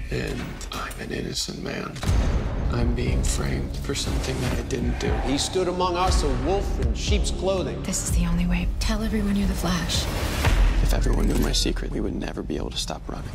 And I'm an innocent man. I'm being framed for something that I didn't do. He stood among us a wolf in sheep's clothing. This is the only way. Tell everyone you're the Flash. If everyone knew my secret, we would never be able to stop running.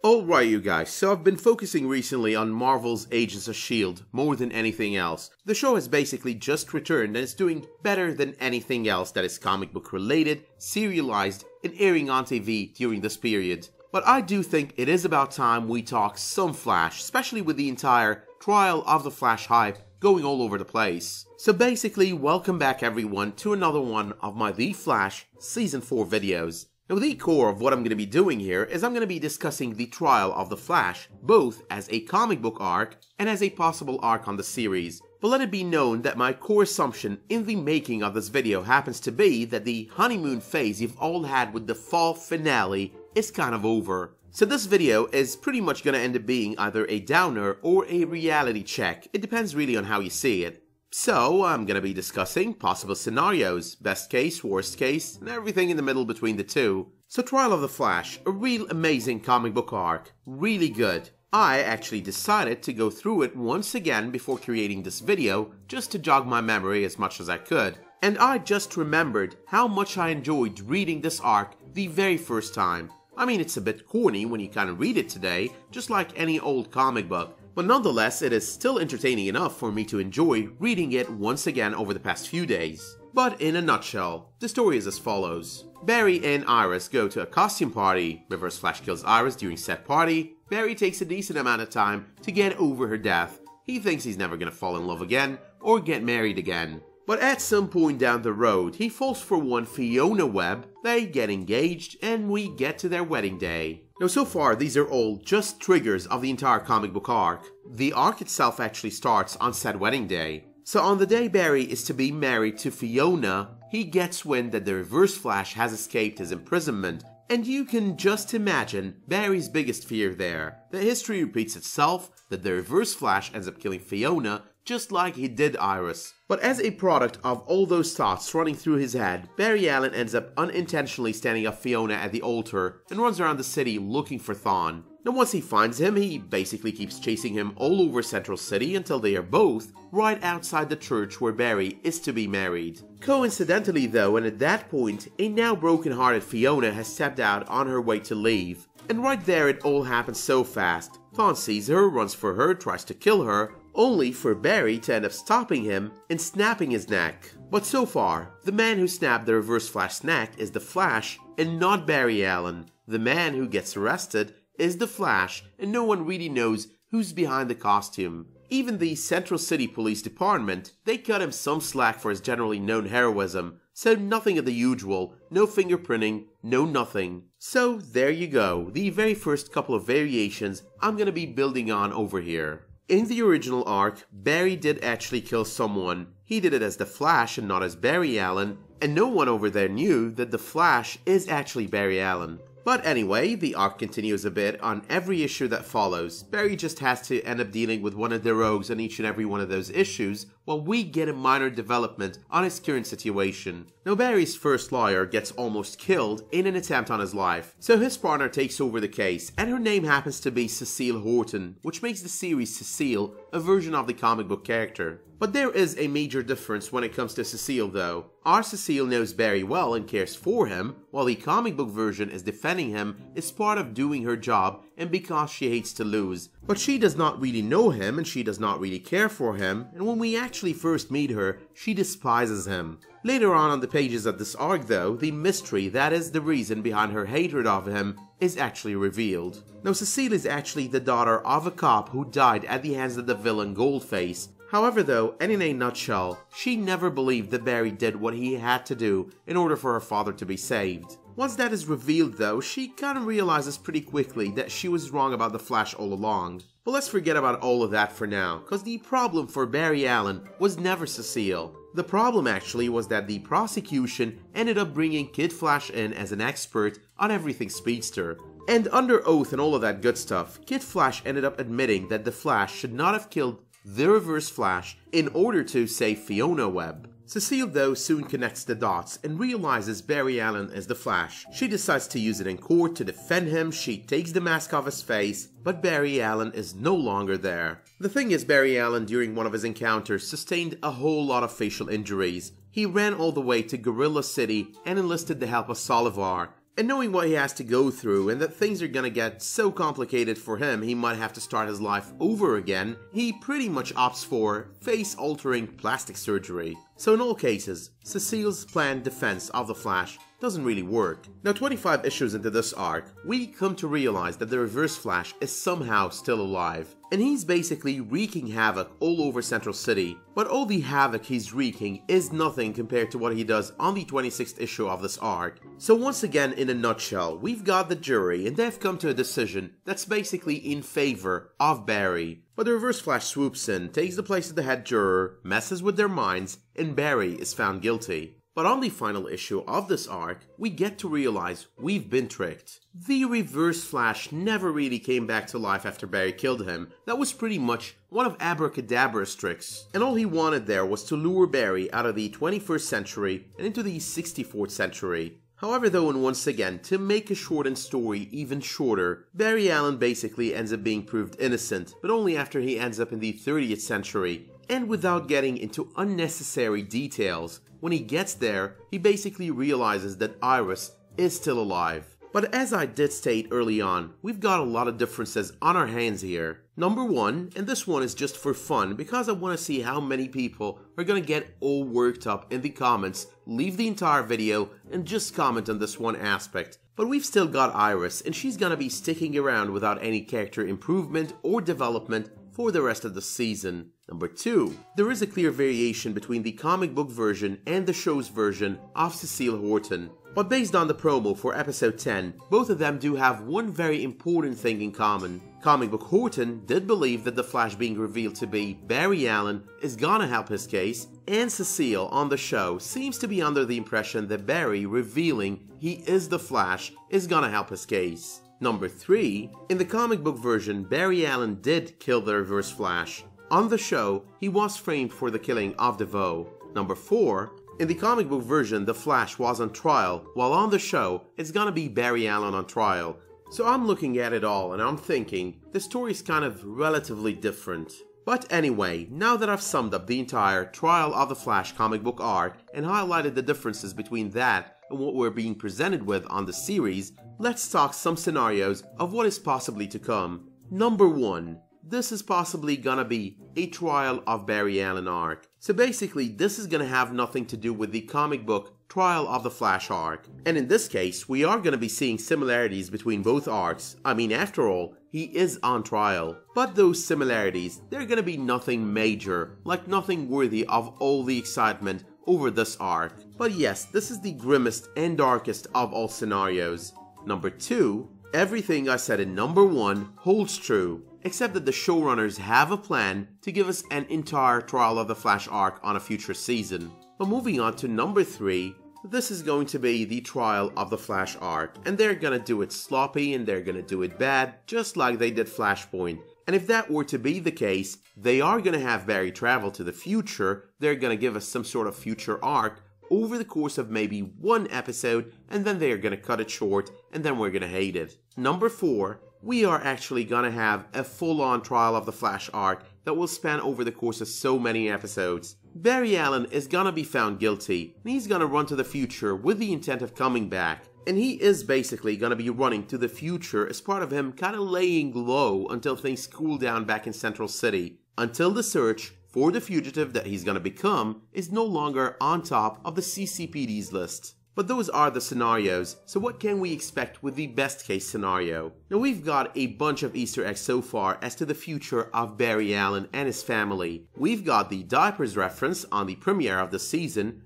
Alright you guys, so I've been focusing recently on Marvel's Agents of S.H.I.E.L.D. more than anything else. The show has basically just returned and is doing better than anything else that is comic book related, serialized, and airing on TV during this period. But I do think it is about time we talk some Flash, especially with the entire Trial of the Flash hype going all over the place. So basically, welcome back everyone to another one of my The Flash Season 4 videos. Now the core of what I'm going to be doing here is I'm going to be discussing the Trial of the Flash, both as a comic book arc and as a possible arc on the series. But let it be known that my core assumption in the making of this video happens to be that the honeymoon phase you've all had with the fall finale is kind of over. So this video is pretty much going to end up being either a downer or a reality check. It depends really on how you see it. So, I'm gonna be discussing possible scenarios, best case, worst case, and everything in the middle between the two. So Trial of the Flash, a real amazing comic book arc, really good. I actually decided to go through it once again before creating this video, just to jog my memory as much as I could. And I just remembered how much I enjoyed reading this arc the very first time. I mean, it's a bit corny when you kind of read it today, just like any old comic book. But nonetheless, it is still entertaining enough for me to enjoy reading it once again over the past few days. But in a nutshell, the story is as follows. Barry and Iris go to a costume party. Reverse Flash kills Iris during said party. Barry takes a decent amount of time to get over her death. He thinks he's never gonna fall in love again or get married again. But at some point down the road, he falls for one Fiona Webb, they get engaged, and we get to their wedding day. Now so far, these are all just triggers of the entire comic book arc. The arc itself actually starts on said wedding day. So on the day Barry is to be married to Fiona, he gets wind that the Reverse Flash has escaped his imprisonment. And you can just imagine Barry's biggest fear there. The history repeats itself, that the Reverse Flash ends up killing Fiona, just like he did Iris. But as a product of all those thoughts running through his head, Barry Allen ends up unintentionally standing up Fiona at the altar and runs around the city looking for Thawne. Now once he finds him, he basically keeps chasing him all over Central City until they are both right outside the church where Barry is to be married. Coincidentally though, and at that point, a now broken-hearted Fiona has stepped out on her way to leave. And right there it all happens so fast. Thawne sees her, runs for her, tries to kill her, only for Barry to end up stopping him and snapping his neck. But so far, the man who snapped the Reverse Flash's neck is the Flash and not Barry Allen. The man who gets arrested is the Flash and no one really knows who's behind the costume. Even the Central City Police Department, they cut him some slack for his generally known heroism, so nothing of the usual, no fingerprinting, no nothing. So there you go, the very first couple of variations I'm gonna be building on over here. In the original arc, Barry did actually kill someone. He did it as the Flash and not as Barry Allen, and no one over there knew that the Flash is actually Barry Allen. But anyway, the arc continues a bit on every issue that follows. Barry just has to end up dealing with one of the rogues on each and every one of those issues, while we get a minor development on his current situation. Now Barry's first lawyer gets almost killed in an attempt on his life, so his partner takes over the case, and her name happens to be Cecile Horton, which makes the series Cecile a version of the comic book character. But there is a major difference when it comes to Cecile though. Our Cecile knows Barry well and cares for him, while the comic book version is defending him as part of doing her job and because she hates to lose. But she does not really know him and she does not really care for him, and when we actually first meet her, she despises him. Later on the pages of this arc though, the mystery that is the reason behind her hatred of him is actually revealed. Now Cecile is actually the daughter of a cop who died at the hands of the villain Goldface. However though, and in a nutshell, she never believed that Barry did what he had to do in order for her father to be saved. Once that is revealed though, she kinda realizes pretty quickly that she was wrong about the Flash all along. But let's forget about all of that for now, cause the problem for Barry Allen was never Cecile. The problem actually was that the prosecution ended up bringing Kid Flash in as an expert on everything Speedster. And under oath and all of that good stuff, Kid Flash ended up admitting that the Flash should not have killed the Reverse Flash in order to save Fiona Webb. Cecile, though, soon connects the dots and realizes Barry Allen is the Flash. She decides to use it in court to defend him. She takes the mask off his face, but Barry Allen is no longer there. The thing is, Barry Allen, during one of his encounters, sustained a whole lot of facial injuries. He ran all the way to Gorilla City and enlisted the help of Solivar. And knowing what he has to go through and that things are gonna get so complicated for him he might have to start his life over again, he pretty much opts for face-altering plastic surgery. So in all cases, Cecile's planned defense of the Flash doesn't really work. Now 25 issues into this arc, we come to realize that the Reverse Flash is somehow still alive. And he's basically wreaking havoc all over Central City. But all the havoc he's wreaking is nothing compared to what he does on the 26th issue of this arc. So once again, in a nutshell, we've got the jury and they've come to a decision that's basically in favor of Barry. But the Reverse Flash swoops in, takes the place of the head juror, messes with their minds, and Barry is found guilty. But on the final issue of this arc, we get to realize we've been tricked. The Reverse Flash never really came back to life after Barry killed him. That was pretty much one of Abracadabra's tricks. And all he wanted there was to lure Barry out of the 21st century and into the 64th century. However though, and once again, to make a shortened story even shorter, Barry Allen basically ends up being proved innocent, but only after he ends up in the 30th century. And without getting into unnecessary details, when he gets there, he basically realizes that Iris is still alive. But as I did state early on, we've got a lot of differences on our hands here. Number one, and this one is just for fun because I want to see how many people are gonna get all worked up in the comments, leave the entire video and just comment on this one aspect. But we've still got Iris and she's gonna be sticking around without any character improvement or development for the rest of the season. Number two, there is a clear variation between the comic book version and the show's version of Cecile Horton. But based on the promo for episode 10, both of them do have one very important thing in common. Comic book Horton did believe that the Flash being revealed to be Barry Allen is gonna help his case, and Cecile on the show seems to be under the impression that Barry revealing he is the Flash is gonna help his case. Number 3, in the comic book version, Barry Allen did kill the Reverse Flash. On the show, he was framed for the killing of DeVoe. Number 4, in the comic book version, the Flash was on trial, while on the show, it's gonna be Barry Allen on trial. So I'm looking at it all and I'm thinking, the story's kind of relatively different. But anyway, now that I've summed up the entire Trial of the Flash comic book arc and highlighted the differences between that and what we're being presented with on the series, let's talk some scenarios of what is possibly to come. Number 1. This is possibly gonna be a Trial of Barry Allen arc. So basically, this is gonna have nothing to do with the comic book Trial of the Flash arc. And in this case, we are gonna be seeing similarities between both arcs. I mean, after all, he is on trial. But those similarities, they're gonna be nothing major, like nothing worthy of all the excitement over this arc. But yes, this is the grimmest and darkest of all scenarios. Number 2, everything I said in number 1 holds true, except that the showrunners have a plan to give us an entire Trial of the Flash arc on a future season. But moving on to number 3, this is going to be the Trial of the Flash arc, and they're gonna do it sloppy and they're gonna do it bad, just like they did Flashpoint. And if that were to be the case, they are gonna have Barry travel to the future, they're gonna give us some sort of future arc over the course of maybe one episode, and then they're gonna cut it short, and then we're gonna hate it. Number 4, we are actually gonna have a full-on Trial of the Flash arc that will span over the course of so many episodes. Barry Allen is gonna be found guilty, and he's gonna run to the future with the intent of coming back. And he is basically gonna be running to the future as part of him kinda laying low until things cool down back in Central City, until the search for the fugitive that he's gonna become is no longer on top of the CCPD's list. But those are the scenarios, so what can we expect with the best case scenario? Now we've got a bunch of Easter eggs so far as to the future of Barry Allen and his family. We've got the diapers reference on the premiere of the season.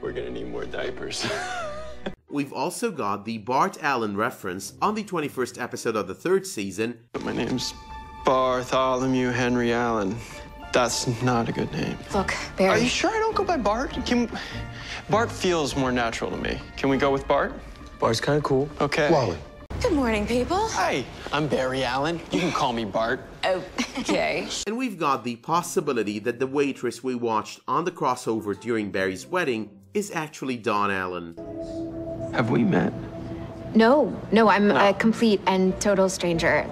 We're gonna need more diapers. We've also got the Bart Allen reference on the 21st episode of the 3rd season. My name's Bartholomew Henry Allen. That's not a good name. Look, Barry. Are you sure I don't go by Bart? Bart feels more natural to me. Can we go with Bart? Bart's kind of cool. Okay. Wally. Good morning, people. Hi, I'm Barry Allen. You can call me Bart. Okay. And we've got the possibility that the waitress we watched on the crossover during Barry's wedding is actually Dawn Allen. Have we met? No, I'm a complete and total stranger.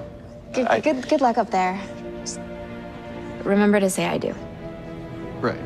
Good luck up there. Just remember to say I do. Right.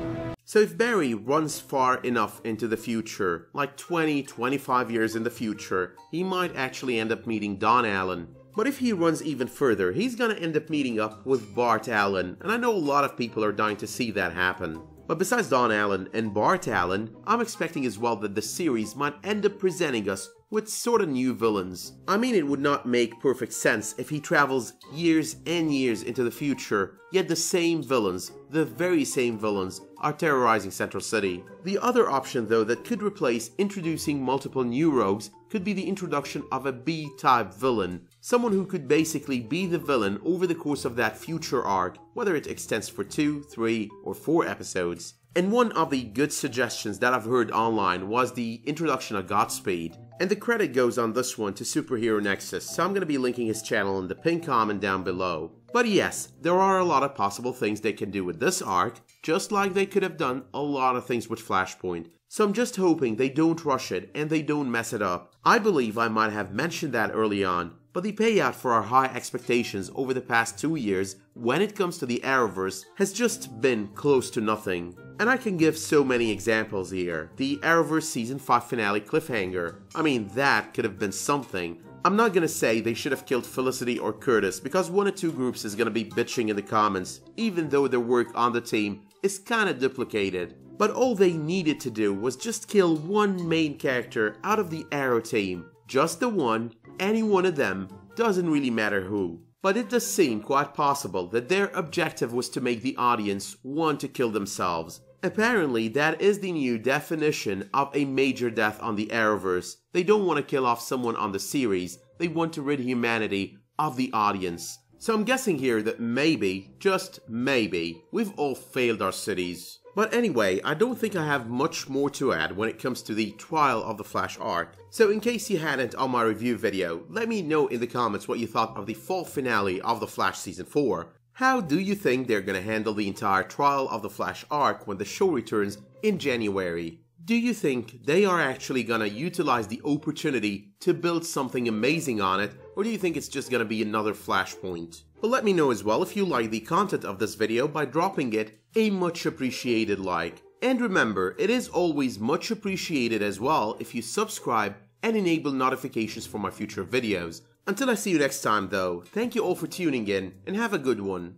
So if Barry runs far enough into the future, like 20, 25 years in the future, he might actually end up meeting Dawn Allen. But if he runs even further, he's gonna end up meeting up with Bart Allen, and I know a lot of people are dying to see that happen. But besides Dawn Allen and Bart Allen, I'm expecting as well that the series might end up presenting us with sorta new villains. I mean, it would not make perfect sense if he travels years and years into the future, yet the same villains, the very same villains, are terrorizing Central City. The other option though that could replace introducing multiple new rogues could be the introduction of a B-type villain. Someone who could basically be the villain over the course of that future arc, whether it extends for 2, 3, or 4 episodes. And one of the good suggestions that I've heard online was the introduction of Godspeed. And the credit goes on this one to Superhero Nexus, so I'm going to be linking his channel in the pinned comment down below. But yes, there are a lot of possible things they can do with this arc, just like they could have done a lot of things with Flashpoint. So I'm just hoping they don't rush it and they don't mess it up. I believe I might have mentioned that early on, but the payout for our high expectations over the past 2 years when it comes to the Arrowverse has just been close to nothing. And I can give so many examples here. The Arrowverse Season 5 finale cliffhanger. I mean, that could have been something. I'm not gonna say they should have killed Felicity or Curtis because one or two groups is gonna be bitching in the comments, even though their work on the team is kinda duplicated. But all they needed to do was just kill one main character out of the Arrow team. Just the one, any one of them, doesn't really matter who. But it does seem quite possible that their objective was to make the audience want to kill themselves. Apparently, that is the new definition of a major death on the Arrowverse. They don't want to kill off someone on the series, they want to rid humanity of the audience. So I'm guessing here that maybe, just maybe, we've all failed our cities. But anyway, I don't think I have much more to add when it comes to the Trial of the Flash arc. So in case you hadn't on my review video, let me know in the comments what you thought of the fall finale of The Flash Season 4. How do you think they're gonna handle the entire Trial of the Flash arc when the show returns in January? Do you think they are actually gonna utilize the opportunity to build something amazing on it, or do you think it's just gonna be another Flashpoint? But let me know as well if you like the content of this video by dropping it a much appreciated like. And remember, it is always much appreciated as well if you subscribe and enable notifications for my future videos. Until I see you next time though, thank you all for tuning in and have a good one.